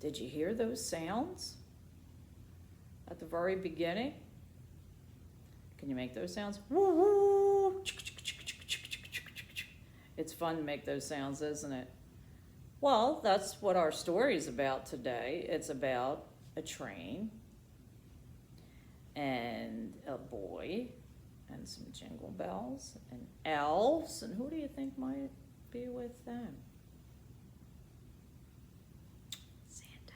Did you hear those sounds at the very beginning? Can you make those sounds? Woo woo! It's fun to make those sounds, isn't it? Well, that's what our story is about today. It's about a train and a boy and some jingle bells and elves. And who do you think might be with them? Santa.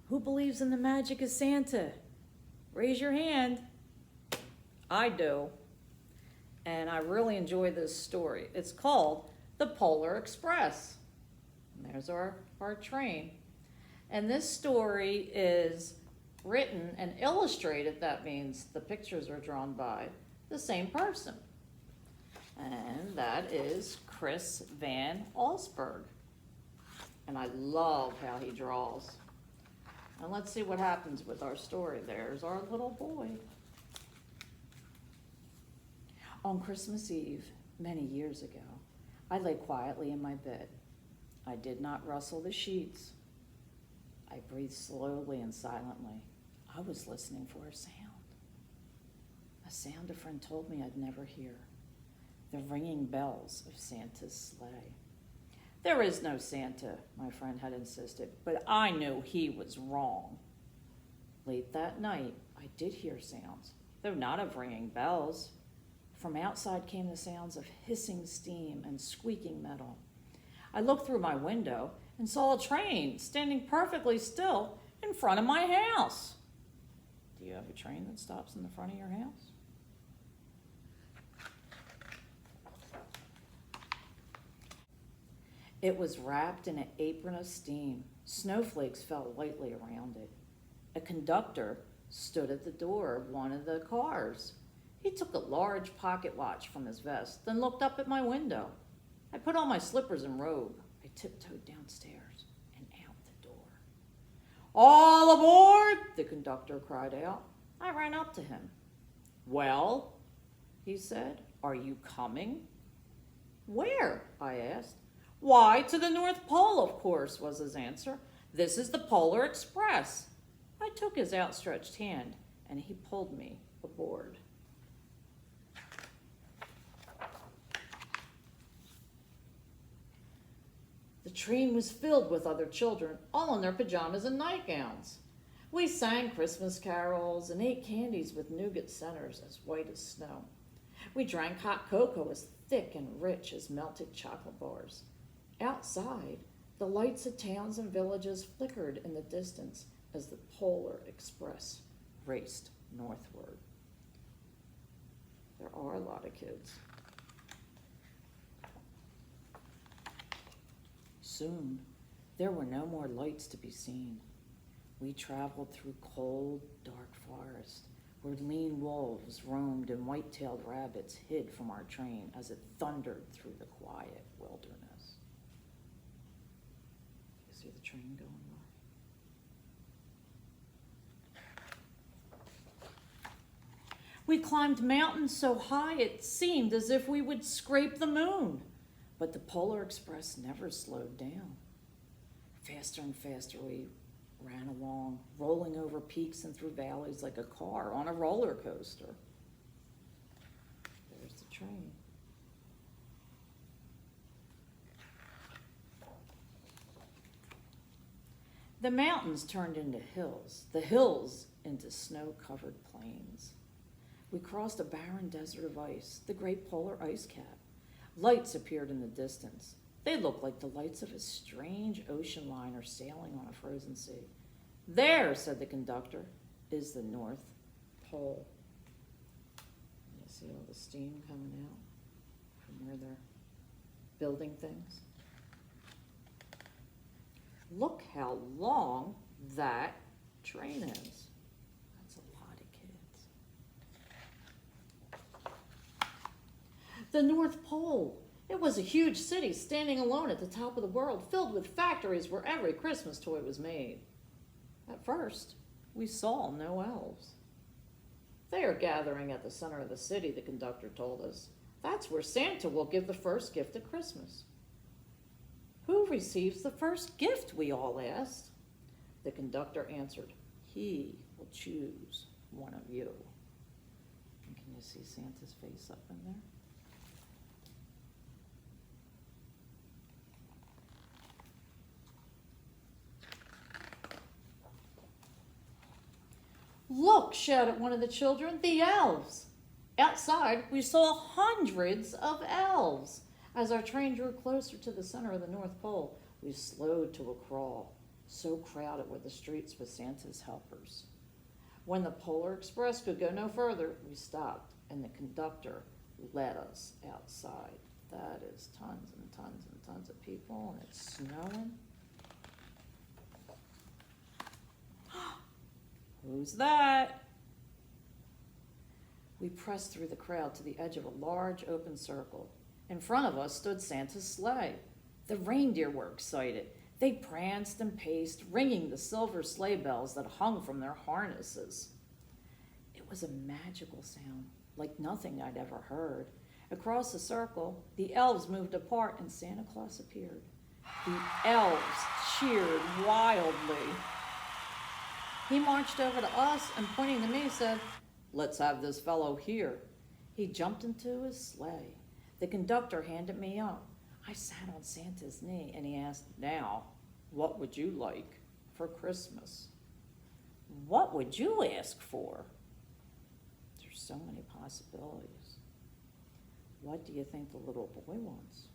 Who believes in the magic of Santa? Raise your hand. I do. And I really enjoy this story. It's called The Polar Express. And there's our train. And this story is written and illustrated. That means the pictures are drawn by the same person. And that is Chris Van Allsburg. And I love how he draws. And let's see what happens with our story. There's our little boy. On Christmas Eve, many years ago, I lay quietly in my bed. I did not rustle the sheets. I breathed slowly and silently. I was listening for a sound a friend told me I'd never hear, the ringing bells of Santa's sleigh. There is no Santa, my friend had insisted, but I knew he was wrong. Late that night, I did hear sounds, though not of ringing bells. From outside came the sounds of hissing steam and squeaking metal. I looked through my window and saw a train standing perfectly still in front of my house. Do you have a train that stops in the front of your house? It was wrapped in an apron of steam. Snowflakes fell lightly around it. A conductor stood at the door of one of the cars. He took a large pocket watch from his vest, then looked up at my window. I put on my slippers and robe. I tiptoed downstairs and out the door. All aboard, the conductor cried out. I ran up to him. Well, he said, are you coming? Where? I asked. Why, to the North Pole, of course, was his answer. This is the Polar Express. I took his outstretched hand, and he pulled me aboard. The train was filled with other children, all in their pajamas and nightgowns. We sang Christmas carols and ate candies with nougat centers as white as snow. We drank hot cocoa as thick and rich as melted chocolate bars. Outside, the lights of towns and villages flickered in the distance as the Polar Express raced northward. There are a lot of kids. Soon, there were no more lights to be seen. We traveled through cold, dark forest where lean wolves roamed and white-tailed rabbits hid from our train as it thundered through the quiet wilderness. You see the train going by? We climbed mountains so high it seemed as if we would scrape the moon. But the Polar Express never slowed down. Faster and faster we ran along, rolling over peaks and through valleys like a car on a roller coaster. There's the train. The mountains turned into hills, the hills into snow-covered plains. We crossed a barren desert of ice, the great polar ice cap. Lights appeared in the distance. They looked like the lights of a strange ocean liner sailing on a frozen sea. There, said the conductor, is the North Pole. You see all the steam coming out from where they're building things? Look how long that train is. That's a lot of kids. The North Pole. It was a huge city standing alone at the top of the world, filled with factories where every Christmas toy was made. At first, we saw no elves. They are gathering at the center of the city, the conductor told us. That's where Santa will give the first gift at Christmas. "Who receives the first gift?" we all asked. The conductor answered, "He will choose one of you." And can you see Santa's face up in there? "Look," shouted one of the children, "the elves!" Outside, we saw hundreds of elves. As our train drew closer to the center of the North Pole, we slowed to a crawl. So crowded were the streets with Santa's helpers. When the Polar Express could go no further, we stopped, and the conductor led us outside. That is tons and tons and tons of people, and it's snowing. "Who's that?" We pressed through the crowd to the edge of a large open circle. In front of us stood Santa's sleigh. The reindeer were excited. They pranced and paced, ringing the silver sleigh bells that hung from their harnesses. It was a magical sound, like nothing I'd ever heard. Across the circle, the elves moved apart and Santa Claus appeared. The elves cheered wildly. He marched over to us and, pointing to me, said, "Let's have this fellow here." He jumped into his sleigh. The conductor handed me up. I sat on Santa's knee and he asked, "Now, what would you like for Christmas?" What would you ask for? There's so many possibilities. What do you think the little boy wants?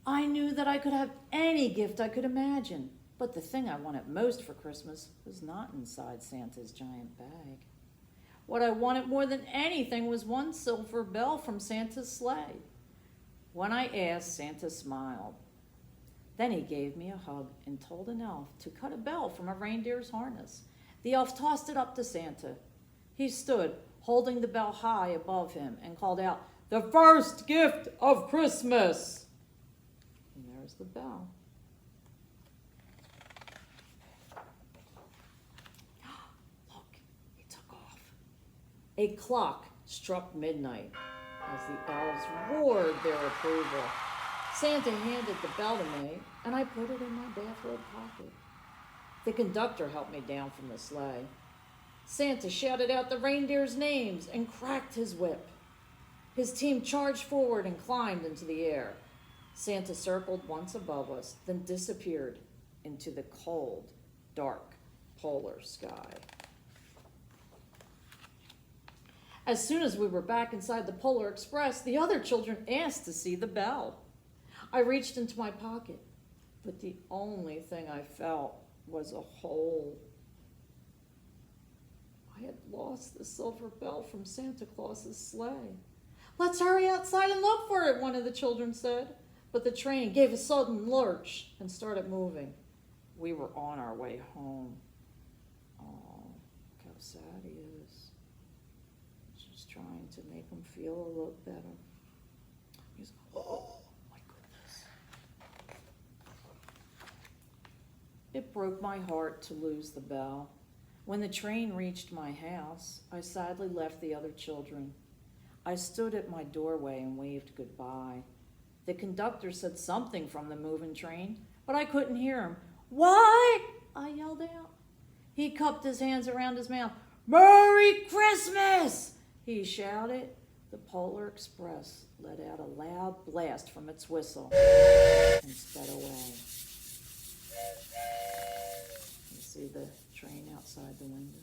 I knew that I could have any gift I could imagine, but the thing I wanted most for Christmas was not inside Santa's giant bag. What I wanted more than anything was one silver bell from Santa's sleigh. When I asked, Santa smiled. Then he gave me a hug and told an elf to cut a bell from a reindeer's harness. The elf tossed it up to Santa. He stood, holding the bell high above him, and called out, "The first gift of Christmas!" And there's the bell. Look, he took off. A clock struck midnight as the elves roared their approval. Santa handed the bell to me, and I put it in my bathrobe pocket. The conductor helped me down from the sleigh. Santa shouted out the reindeers' names and cracked his whip. His team charged forward and climbed into the air. Santa circled once above us, then disappeared into the cold, dark polar sky. As soon as we were back inside the Polar Express, the other children asked to see the bell. I reached into my pocket, but the only thing I felt was a hole. I had lost the silver bell from Santa Claus's sleigh. "Let's hurry outside and look for it," one of the children said. But the train gave a sudden lurch and started moving. We were on our way home. Oh, look how sad he is. Just trying to make him feel a little better. He's, oh my goodness. It broke my heart to lose the bell. When the train reached my house, I sadly left the other children. I stood at my doorway and waved goodbye. The conductor said something from the moving train, but I couldn't hear him. "What?" I yelled out. He cupped his hands around his mouth. "Merry Christmas!" he shouted. The Polar Express let out a loud blast from its whistle and sped away. You see the train outside the windows?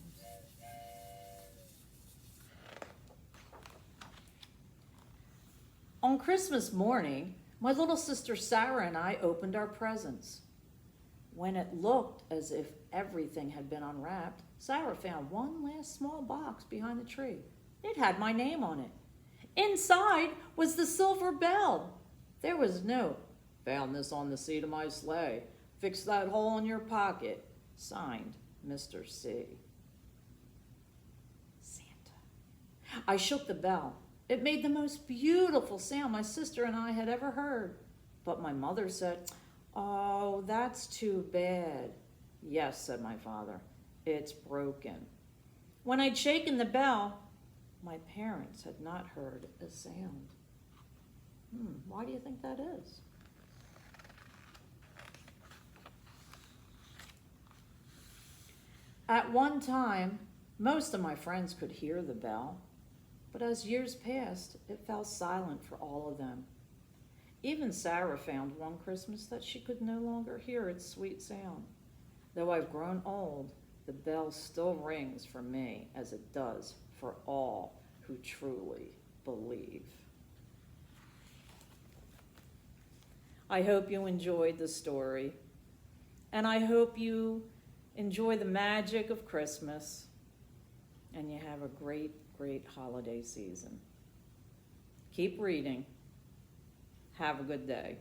On Christmas morning, my little sister Sarah and I opened our presents. When it looked as if everything had been unwrapped, Sarah found one last small box behind the tree. It had my name on it. Inside was the silver bell. There was a note. "Found this on the seat of my sleigh. Fix that hole in your pocket. Signed, Mr. C." Santa. I shook the bell. It made the most beautiful sound my sister and I had ever heard. But my mother said, "Oh, that's too bad." "Yes," said my father, "it's broken." When I'd shaken the bell, my parents had not heard a sound. Why do you think that is? At one time, most of my friends could hear the bell, but as years passed, it fell silent for all of them. Even Sarah found one Christmas that she could no longer hear its sweet sound. Though I've grown old, the bell still rings for me as it does for all who truly believe. I hope you enjoyed the story, and I hope you enjoy the magic of Christmas, and you have a great, great holiday season. Keep reading. Have a good day.